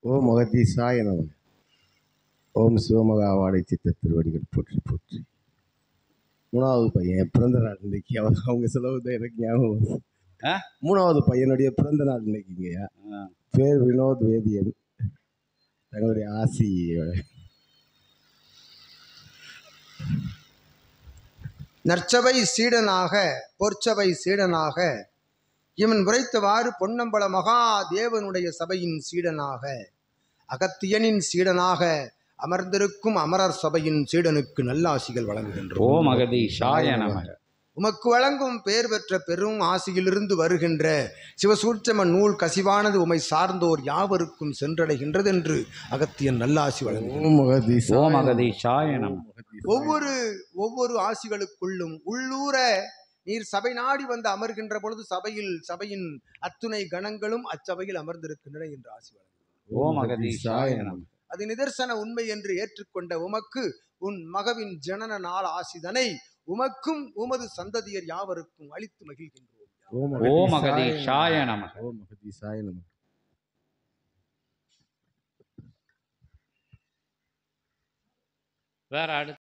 ஓம் அகதீசாய நம. ஓம் சிவமகாவாடை சித்த திருவடிகள் போற்றி போற்றி. 3வது பையன் பிறந்த நாள் இன்னைக்கு. அவங்க செலவு தான் எனக்கு ஞாபகம். 3வது பையனுடைய பிறந்த நாள் இன்னைக்குங்கய்யா. பேர் வினோத் வேதியன். தங்களுடைய ஆசி. நற்சபை சீடனாக பொற்சபை சீடனாக இவன் உரைத்தவாறு பொன்னம்பல மகாதேவனுடைய சபையின் சீடனாக அகத்தியனின் சீடனாக அமர்ந்திருக்கும் அமரர் சபையின் சீடனுக்கு நல்லாசிகள் வழங்குகின்றோம். ஓம் அகதீசாய நம. உமக்கு வழங்கும் பெயர் பெற்ற பெரும் ஆசியிலிருந்து வருகின்ற சிவசூட்சம நூல் கசிவானது உமை சார்ந்தோர் யாவருக்கும் சென்றடைகின்றது என்று அகத்தியன் நல்லாசி வழங்குகின்றோம். ஓம் அகதீசாய நம. ஒவ்வொரு ஆசிகளுக்குள்ளும் உள்ளூர நீர் சபை நாடி வந்து அமர்கின்ற பொழுது சபையின் அத்துணை கணங்களும் அச்சபையில் அமர்ந்திருக்கின்றன என்று ஆசி வழங்குகிறோம். ஓம் அகதீசாய நம. அது நிதர்சன உண்மை என்று ஏற்றுக்கொண்ட உமக்கு உன் மகவின் ஜனன நாள் ஆசிதனை உமக்கும் உமது சந்ததியர் யாவருக்கும் அளித்து மகிழ்கின்றோம். ஓம் அகதீசாய நம. ஓம் அகதீசாய நம. வேற அடுத்து